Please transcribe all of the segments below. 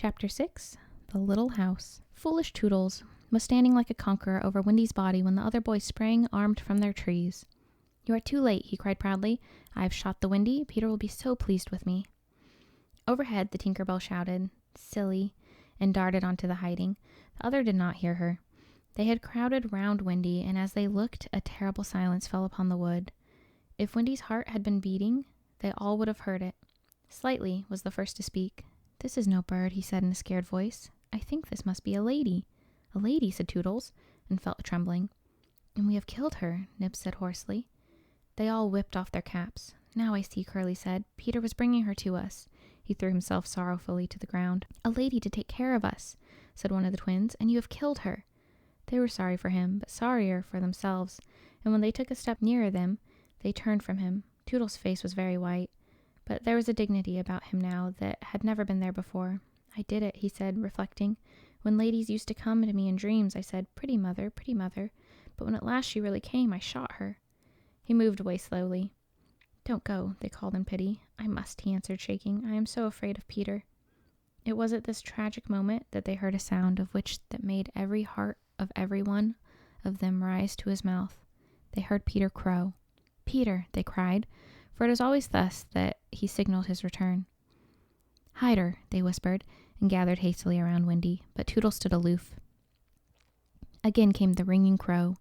Chapter 6. The Little House. Foolish Toodles was standing like a conqueror over Wendy's body when the other boys sprang armed from their trees. "You are too late," he cried proudly. "I have shot the Wendy. Peter will be so pleased with me." Overhead, the Tinker Bell shouted, "Silly," and darted onto the hiding. The other did not hear her. They had crowded round Wendy, and as they looked, a terrible silence fell upon the wood. If Wendy's heart had been beating, they all would have heard it. Slightly was the first to speak. "This is no bird," he said in a scared voice. "I think this must be a lady." "A lady," said Toodles, and fell trembling. "And we have killed her," Nib said hoarsely. They all whipped off their caps. "Now I see," Curly said. "Peter was bringing her to us." He threw himself sorrowfully to the ground. "A lady to take care of us," said one of the twins, "and you have killed her." They were sorry for him, but sorrier for themselves, and when they took a step nearer them, they turned from him. Toodles' face was very white, but there was a dignity about him now that had never been there before. "I did it," he said, reflecting. "When ladies used to come to me in dreams, I said, 'Pretty mother, pretty mother,' but when at last she really came, I shot her." He moved away slowly. "Don't go," they called in pity. "I must," he answered, shaking. "I am so afraid of Peter." It was at this tragic moment that they heard a sound of which that made every heart of every one of them rise to his mouth. They heard Peter crow. "Peter," they cried, for it is always thus that he signaled his return. "Hide her," they whispered, and gathered hastily around Wendy, but Toodles stood aloof. Again came the ringing crow,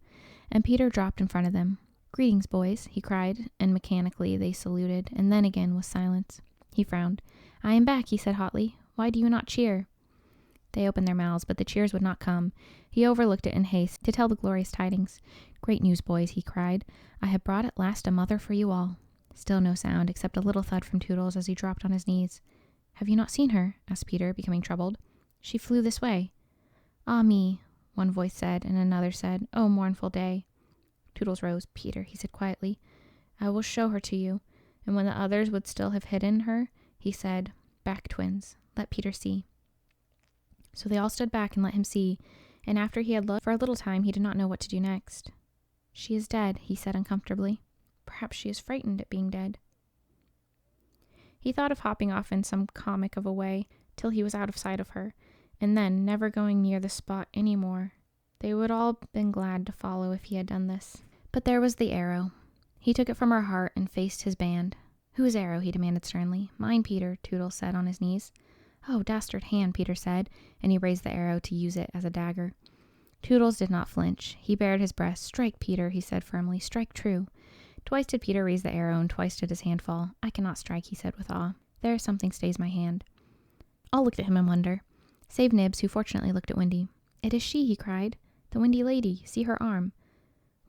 and Peter dropped in front of them. "Greetings, boys," he cried, and mechanically they saluted, and then again was silence. He frowned. "I am back," he said hotly. "Why do you not cheer?" They opened their mouths, but the cheers would not come. He overlooked it in haste to tell the glorious tidings. "Great news, boys," he cried. "I have brought at last a mother for you all." Still no sound, except a little thud from Toodles as he dropped on his knees. "Have you not seen her?" asked Peter, becoming troubled. "She flew this way." "Ah me," one voice said, and another said, "Oh, mournful day." Toodles rose. "Peter," he said quietly, "I will show her to you." And when the others would still have hidden her, he said, "Back, twins. Let Peter see." So they all stood back and let him see, and after he had looked for a little time, he did not know what to do next. "She is dead," he said uncomfortably. "Perhaps she is frightened at being dead." He thought of hopping off in some comic of a way till he was out of sight of her, and then never going near the spot any more. They would all have been glad to follow if he had done this. But there was the arrow. He took it from her heart and faced his band. "Whose arrow?" he demanded sternly. "Mine, Peter," Toodles said on his knees. "Oh, dastard hand," Peter said, and he raised the arrow to use it as a dagger. Toodles did not flinch. He bared his breast. "Strike, Peter," he said firmly. "Strike true." Twice did Peter raise the arrow, and twice did his hand fall. "I cannot strike," he said with awe. "There something stays my hand." All looked at him in wonder, save Nibs, who fortunately looked at Wendy. "It is she," he cried. "The Wendy lady. See her arm."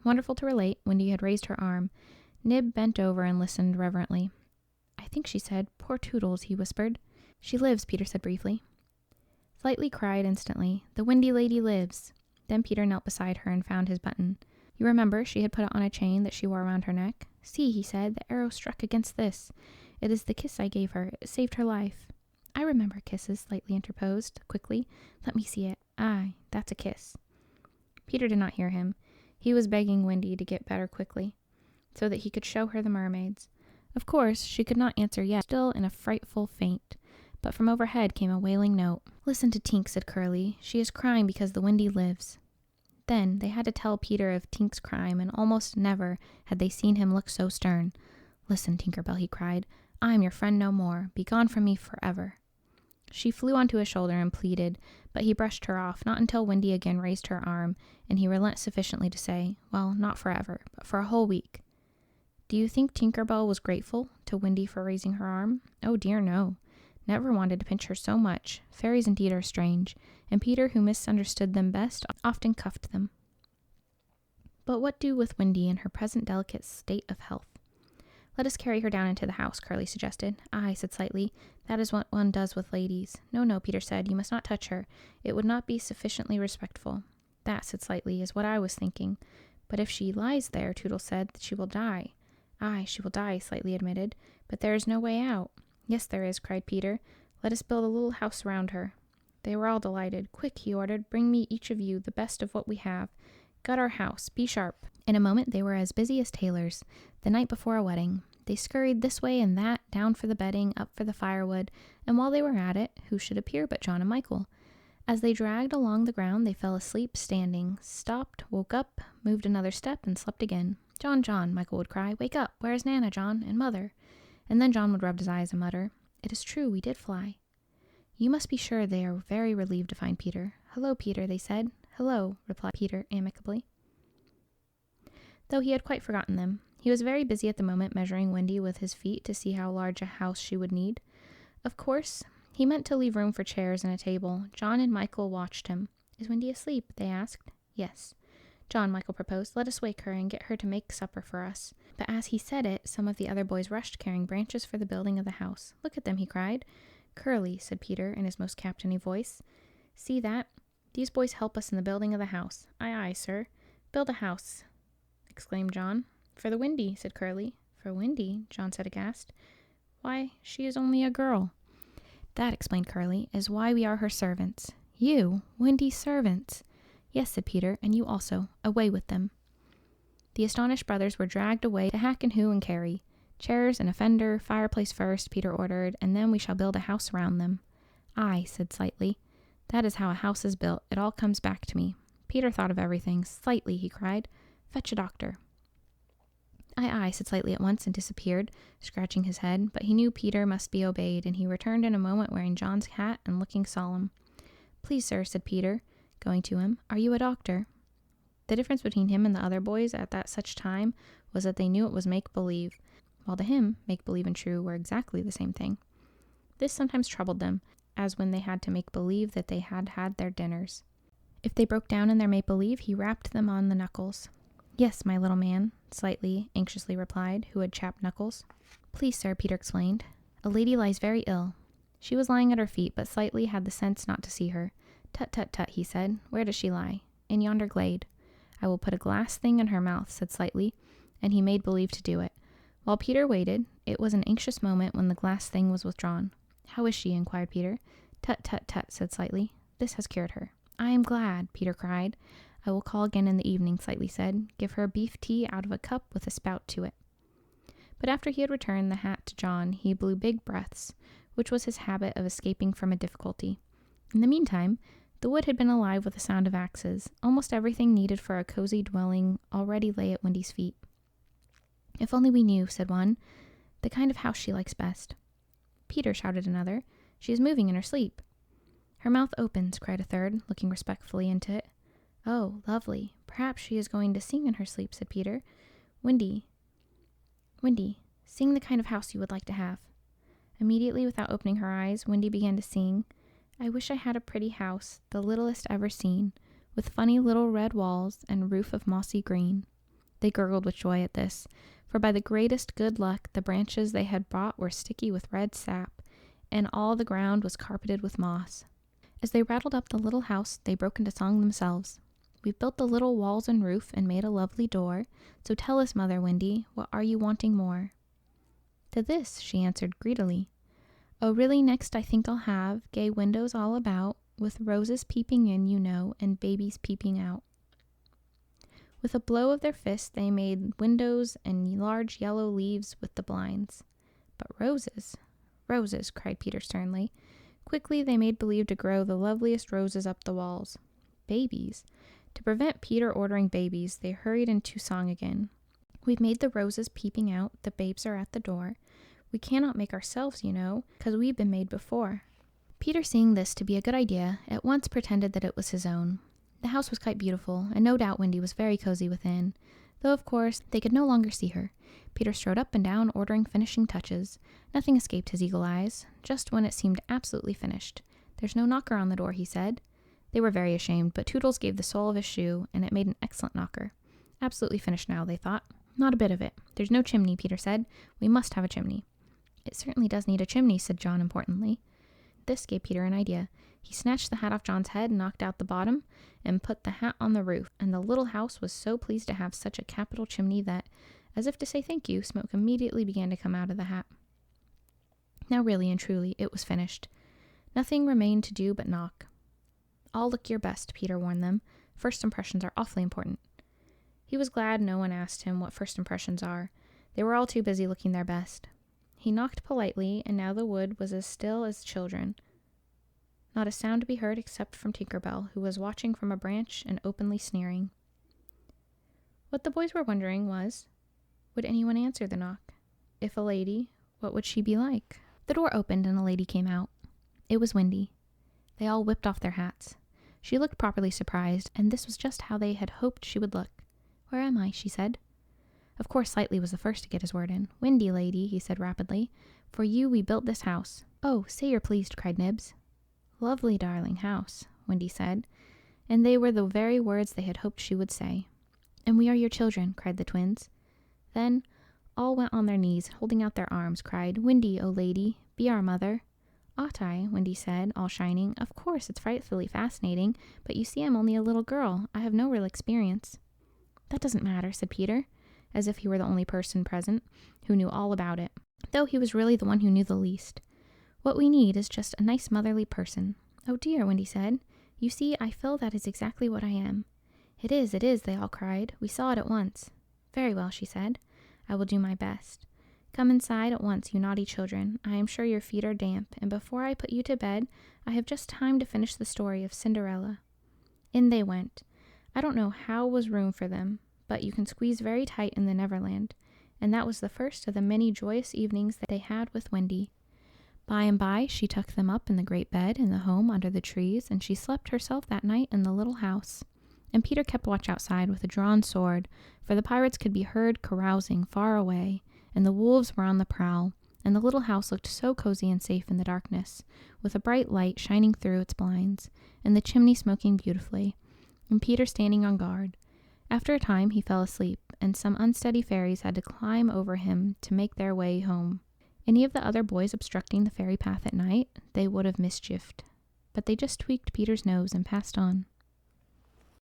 Wonderful to relate, Wendy had raised her arm. Nib bent over and listened reverently. "I think she said, 'Poor Toodles,'" he whispered. "She lives," Peter said briefly. Slightly cried instantly, "The Wendy lady lives." Then Peter knelt beside her and found his button. You remember, she had put it on a chain that she wore around her neck. "See," he said, "the arrow struck against this. It is the kiss I gave her. It saved her life." "I remember kisses," slightly interposed, quickly. "Let me see it. Aye, that's a kiss." Peter did not hear him. He was begging Wendy to get better quickly, so that he could show her the mermaids. Of course, she could not answer yet, still in a frightful faint. But from overhead came a wailing note. "Listen to Tink," said Curly. "She is crying because the Wendy lives." Then they had to tell Peter of Tink's crime, and almost never had they seen him look so stern. "Listen, Tinker Bell," he cried. "I am your friend no more. Be gone from me forever." She flew onto his shoulder and pleaded, but he brushed her off, not until Wendy again raised her arm, and he relented sufficiently to say, "Well, not forever, but for a whole week." Do you think Tinker Bell was grateful to Wendy for raising her arm? Oh dear, no. Never wanted to pinch her so much. Fairies indeed are strange, and Peter, who misunderstood them best, often cuffed them. But what do with Wendy in her present delicate state of health? "Let us carry her down into the house," Curly suggested. "Aye," said Slightly. "That is what one does with ladies." "No," Peter said. "You must not touch her. It would not be sufficiently respectful." "That," said Slightly, "is what I was thinking." "But if she lies there," Toodles said, "she will die." "Aye, she will die," Slightly admitted. "But there is no way out." "Yes, there is," cried Peter. "Let us build a little house around her." They were all delighted. "Quick," he ordered. "Bring me each of you the best of what we have. Gut our house. Be sharp." In a moment they were as busy as tailors. The night before a wedding. They scurried this way and that, down for the bedding, up for the firewood, and while they were at it, who should appear but John and Michael? As they dragged along the ground, they fell asleep standing, stopped, woke up, moved another step, and slept again. "John, John," Michael would cry, "wake up! Where is Nana, John, and Mother?" And then John would rub his eyes and mutter, "It is true, we did fly." You must be sure they are very relieved to find Peter. "Hello, Peter," they said. "Hello," replied Peter amicably, though he had quite forgotten them. He was very busy at the moment measuring Wendy with his feet to see how large a house she would need. Of course, he meant to leave room for chairs and a table. John and Michael watched him. "Is Wendy asleep?" they asked. "Yes." "John," Michael proposed, "let us wake her and get her to make supper for us." But as he said it, some of the other boys rushed carrying branches for the building of the house. "Look at them," he cried. "Curly," said Peter in his most captainy voice. "See that? These boys help us in the building of the house." "Aye, aye, sir." "Build a house," exclaimed John. "For the Wendy," said Curly. "For Wendy?" John said aghast. "Why, she is only a girl." "That," explained Curly, "is why we are her servants." "You? Wendy's servants?" "Yes," said Peter, "and you also. Away with them." The astonished brothers were dragged away to hack and hew and carry. "Chairs and a fender, fireplace first," Peter ordered, "and then we shall build a house around them." "Aye," said Slightly. "That is how a house is built. It all comes back to me." Peter thought of everything. "Slightly," he cried, "fetch a doctor." "Aye, aye," said Slightly at once, and disappeared, scratching his head, but he knew Peter must be obeyed, and he returned in a moment wearing John's hat and looking solemn. "Please, sir," said Peter, going to him, "are you a doctor?" The difference between him and the other boys at that such time was that they knew it was make-believe, while to him, make-believe and true were exactly the same thing. This sometimes troubled them, as when they had to make believe that they had had their dinners. If they broke down in their make-believe, he rapped them on the knuckles. "Yes, my little man," Slightly anxiously replied, who had chapped knuckles. "Please, sir," Peter explained, "a lady lies very ill." She was lying at her feet, but Slightly had the sense not to see her. "Tut, tut, tut," he said. "Where does she lie?" "In yonder glade." "I will put a glass thing in her mouth," said Slightly, and he made believe to do it. While Peter waited, it was an anxious moment when the glass thing was withdrawn. "How is she?" inquired Peter. "Tut, tut, tut," said Slightly. "This has cured her." "I am glad," Peter cried. "I will call again in the evening," Slightly said. "Give her beef tea out of a cup with a spout to it." But after he had returned the hat to John, he blew big breaths, which was his habit of escaping from a difficulty. In the meantime, the wood had been alive with the sound of axes. Almost everything needed for a cozy dwelling already lay at Wendy's feet. "If only we knew," said one, "the kind of house she likes best." "Peter," shouted another, "she is moving in her sleep." "Her mouth opens," cried a third, looking respectfully into it. "Oh, lovely. Perhaps she is going to sing in her sleep," said Peter. Wendy, sing the kind of house you would like to have." Immediately, without opening her eyes, Wendy began to sing, "I wish I had a pretty house, the littlest ever seen, with funny little red walls and roof of mossy green." They gurgled with joy at this, for by the greatest good luck the branches they had brought were sticky with red sap, and all the ground was carpeted with moss. As they rattled up the little house, they broke into song themselves. "We've built the little walls and roof and made a lovely door, so tell us, Mother Wendy, what are you wanting more?" "To this," she answered greedily. "Oh, really next I think I'll have gay windows all about, with roses peeping in, you know, and babies peeping out." With a blow of their fist they made windows and large yellow leaves with the blinds. "But roses, roses," cried Peter sternly. Quickly they made believe to grow the loveliest roses up the walls. "Babies." To prevent Peter ordering babies, they hurried into song again. "We've made the roses peeping out, the babes are at the door. We cannot make ourselves, you know, 'cause we've been made before." Peter, seeing this to be a good idea, at once pretended that it was his own. The house was quite beautiful, and no doubt Wendy was very cozy within, though of course they could no longer see her. Peter strode up and down ordering finishing touches. Nothing escaped his eagle eyes, just when it seemed absolutely finished. "There's no knocker on the door," he said. They were very ashamed, but Toodles gave the sole of his shoe, and it made an excellent knocker. Absolutely finished now, they thought. "Not a bit of it. There's no chimney," Peter said. "We must have a chimney." "It certainly does need a chimney," said John importantly. This gave Peter an idea. He snatched the hat off John's head, knocked out the bottom, and put the hat on the roof, and the little house was so pleased to have such a capital chimney that, as if to say thank you, smoke immediately began to come out of the hat. Now really and truly, it was finished. Nothing remained to do but knock. "All look your best," Peter warned them. "First impressions are awfully important." He was glad no one asked him what first impressions are. They were all too busy looking their best. He knocked politely, and now the wood was as still as children. Not a sound to be heard except from Tinker Bell, who was watching from a branch and openly sneering. What the boys were wondering was, would anyone answer the knock? If a lady, what would she be like? The door opened and a lady came out. It was Wendy. They all whipped off their hats. She looked properly surprised, and this was just how they had hoped she would look. "Where am I?" she said. Of course, Slightly was the first to get his word in. "Wendy, lady," he said rapidly. "For you we built this house." "Oh, say you're pleased," cried Nibs. "Lovely, darling house," Wendy said, and they were the very words they had hoped she would say. "And we are your children," cried the twins. Then all went on their knees, holding out their arms, cried, "Wendy, oh lady, be our mother." "Ought I?" Wendy said, all shining. "Of course, it's frightfully fascinating, but you see I'm only a little girl. I have no real experience." "That doesn't matter," said Peter, as if he were the only person present who knew all about it, though he was really the one who knew the least. "What we need is just a nice motherly person." "Oh dear," Wendy said. "You see, I feel that is exactly what I am." It is, they all cried. "We saw it at once." "Very well," she said. "I will do my best. Come inside at once, you naughty children. I am sure your feet are damp, and before I put you to bed, I have just time to finish the story of Cinderella." In they went. I don't know how was room for them, but you can squeeze very tight in the Neverland, and that was the first of the many joyous evenings that they had with Wendy. By and by, she tucked them up in the great bed in the home under the trees, and she slept herself that night in the little house. And Peter kept watch outside with a drawn sword, for the pirates could be heard carousing far away, and the wolves were on the prowl, and the little house looked so cozy and safe in the darkness, with a bright light shining through its blinds, and the chimney smoking beautifully, and Peter standing on guard. After a time he fell asleep, and some unsteady fairies had to climb over him to make their way home. Any of the other boys obstructing the fairy path at night, they would have mischiefed. But they just tweaked Peter's nose and passed on.